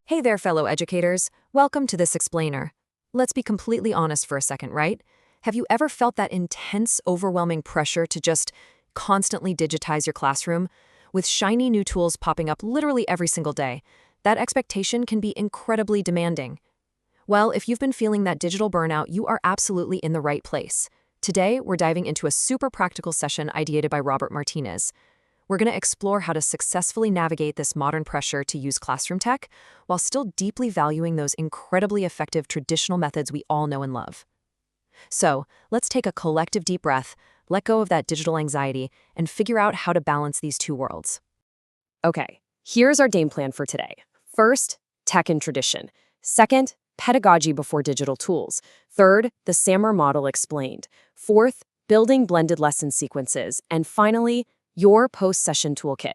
Hey there, fellow educators. Welcome to this explainer. Let's be completely honest for a second, right? Have you ever felt that intense, overwhelming pressure to just constantly digitize your classroom? With shiny new tools popping up literally every single day, that expectation can be incredibly demanding. Well, if you've been feeling that digital burnout, you are absolutely in the right place. Today, we're diving into a super practical session ideated by Robert Martinez. We're going to explore how to successfully navigate this modern pressure to use classroom tech while still deeply valuing those incredibly effective traditional methods we all know and love. So, let's take a collective deep breath, let go of that digital anxiety, and figure out how to balance these two worlds. Okay, here's our game plan for today. First, tech and tradition. Second, pedagogy before digital tools. Third, the SAMR model explained. Fourth, building blended lesson sequences. And finally, your post-session toolkit.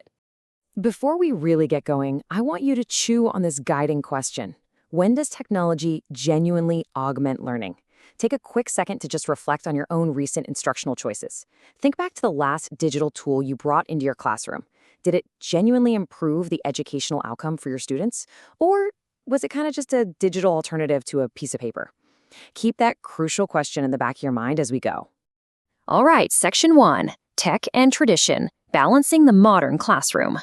Before we really get going, I want you to chew on this guiding question. When does technology genuinely augment learning? Take a quick second to just reflect on your own recent instructional choices. Think back to the last digital tool you brought into your classroom. Did it genuinely improve the educational outcome for your students? Or was it kind of just a digital alternative to a piece of paper? Keep that crucial question in the back of your mind as we go. All right, Section 1, Tech and Tradition, Balancing the Modern Classroom.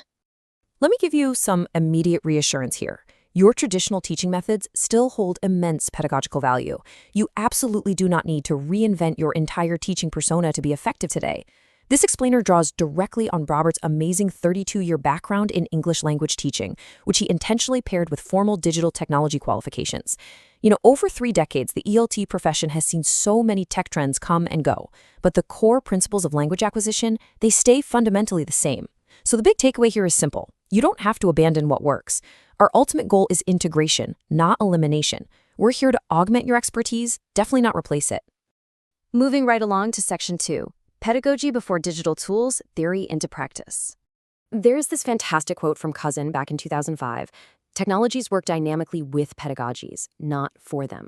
Let me give you some immediate reassurance here. Your traditional teaching methods still hold immense pedagogical value. You absolutely do not need to reinvent your entire teaching persona to be effective today. This explainer draws directly on Robert's amazing 32-year background in English language teaching, which he intentionally paired with formal digital technology qualifications. Over 3 decades, the ELT profession has seen so many tech trends come and go, but the core principles of language acquisition, they stay fundamentally the same. So the big takeaway here is simple. You don't have to abandon what works. Our ultimate goal is integration, not elimination. We're here to augment your expertise, definitely not replace it. Moving right along to Section 2, Pedagogy before digital tools, theory into practice. There's this fantastic quote from Cousin back in 2005. Technologies work dynamically with pedagogies, not for them.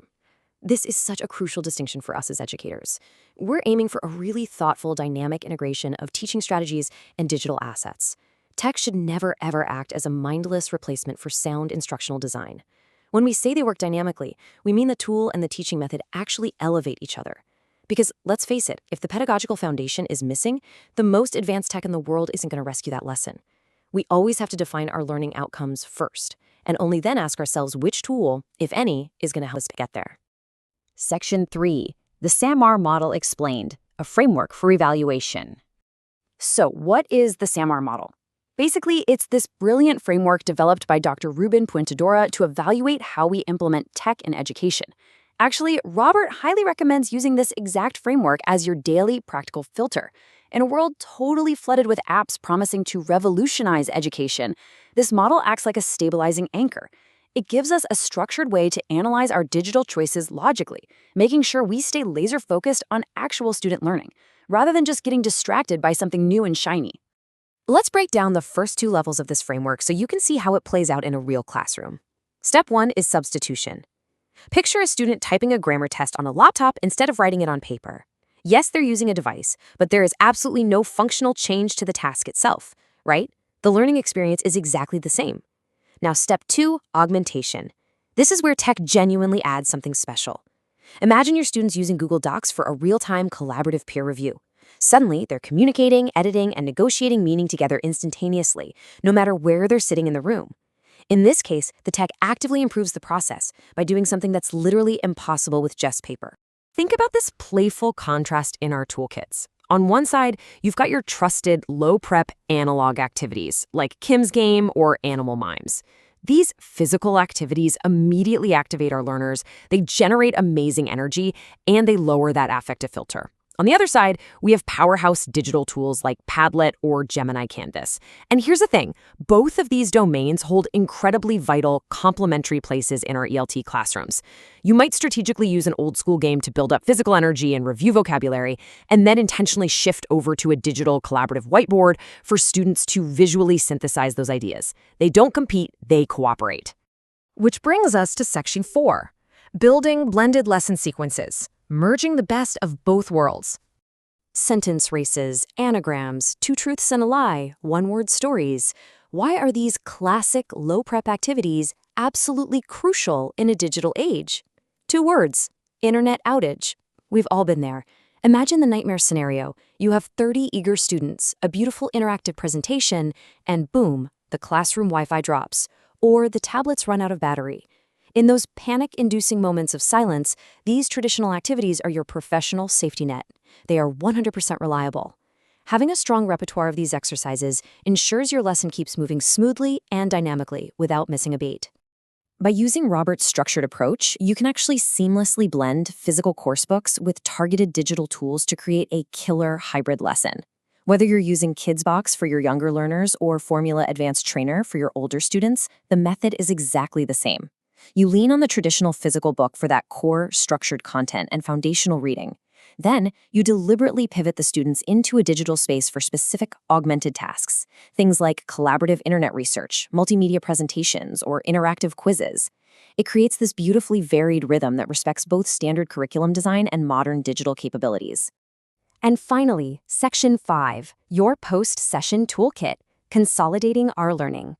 This is such a crucial distinction for us as educators. We're aiming for a really thoughtful, dynamic integration of teaching strategies and digital assets. Tech should never, ever act as a mindless replacement for sound instructional design. When we say they work dynamically, we mean the tool and the teaching method actually elevate each other. Because let's face it, if the pedagogical foundation is missing, the most advanced tech in the world isn't going to rescue that lesson. We always have to define our learning outcomes first, and only then ask ourselves which tool, if any, is going to help us get there. Section 3, the SAMR model explained, a framework for evaluation. So, what is the SAMR model? Basically, it's this brilliant framework developed by Dr. Ruben Puentedora to evaluate how we implement tech in education. Actually, Robert highly recommends using this exact framework as your daily practical filter. In a world totally flooded with apps promising to revolutionize education, this model acts like a stabilizing anchor. It gives us a structured way to analyze our digital choices logically, making sure we stay laser-focused on actual student learning, rather than just getting distracted by something new and shiny. Let's break down the first 2 levels of this framework so you can see how it plays out in a real classroom. Step 1 is substitution. Picture a student typing a grammar test on a laptop instead of writing it on paper. Yes, they're using a device, but there is absolutely no functional change to the task itself, right? The learning experience is exactly the same. Now, step 2, augmentation. This is where tech genuinely adds something special. Imagine your students using Google Docs for a real-time collaborative peer review. Suddenly, they're communicating, editing, and negotiating meaning together instantaneously, no matter where they're sitting in the room. In this case, the tech actively improves the process by doing something that's literally impossible with just paper. Think about this playful contrast in our toolkits. On one side, you've got your trusted, low-prep analog activities, like Kim's Game or Animal Mimes. These physical activities immediately activate our learners, they generate amazing energy, and they lower that affective filter. On the other side, we have powerhouse digital tools like Padlet or Gemini Canvas. And here's the thing, both of these domains hold incredibly vital, complementary places in our ELT classrooms. You might strategically use an old-school game to build up physical energy and review vocabulary, and then intentionally shift over to a digital collaborative whiteboard for students to visually synthesize those ideas. They don't compete, they cooperate. Which brings us to Section 4, building blended lesson sequences. Merging the best of both worlds. Sentence races, anagrams, 2 truths and a lie, 1-word stories. Why are these classic low-prep activities absolutely crucial in a digital age. 2 words: internet outage. We've all been there. Imagine the nightmare scenario. You have 30 eager students, a beautiful interactive presentation, and boom, the classroom Wi-Fi drops, or the tablets run out of battery. In those panic-inducing moments of silence, these traditional activities are your professional safety net. They are 100% reliable. Having a strong repertoire of these exercises ensures your lesson keeps moving smoothly and dynamically without missing a beat. By using Robert's structured approach, you can actually seamlessly blend physical coursebooks with targeted digital tools to create a killer hybrid lesson. Whether you're using KidsBox for your younger learners or Formula Advanced Trainer for your older students, the method is exactly the same. You lean on the traditional physical book for that core, structured content and foundational reading. Then, you deliberately pivot the students into a digital space for specific augmented tasks, things like collaborative internet research, multimedia presentations, or interactive quizzes. It creates this beautifully varied rhythm that respects both standard curriculum design and modern digital capabilities. And finally, Section 5, your post-session toolkit, consolidating our learning.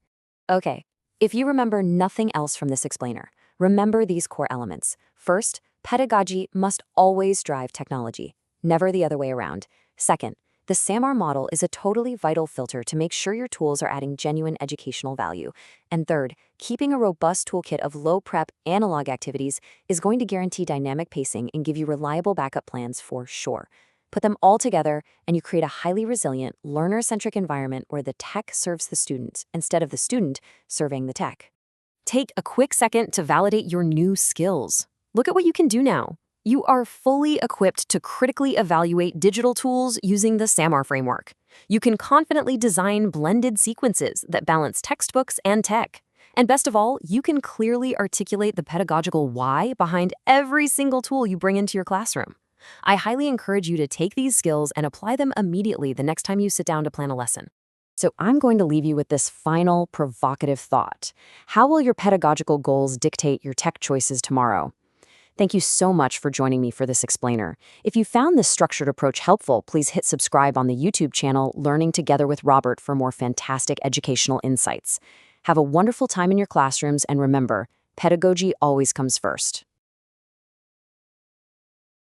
Okay, if you remember nothing else from this explainer, remember these core elements. First, pedagogy must always drive technology, never the other way around. Second, the SAMR model is a totally vital filter to make sure your tools are adding genuine educational value. And third, keeping a robust toolkit of low-prep analog activities is going to guarantee dynamic pacing and give you reliable backup plans for sure. Put them all together, and you create a highly resilient, learner-centric environment where the tech serves the student instead of the student serving the tech. Take a quick second to validate your new skills. Look at what you can do now. You are fully equipped to critically evaluate digital tools using the SAMR framework. You can confidently design blended sequences that balance textbooks and tech. And best of all, you can clearly articulate the pedagogical why behind every single tool you bring into your classroom. I highly encourage you to take these skills and apply them immediately the next time you sit down to plan a lesson. So I'm going to leave you with this final provocative thought. How will your pedagogical goals dictate your tech choices tomorrow? Thank you so much for joining me for this explainer. If you found this structured approach helpful, please hit subscribe on the YouTube channel Learning Together with Robert for more fantastic educational insights. Have a wonderful time in your classrooms, and remember, pedagogy always comes first.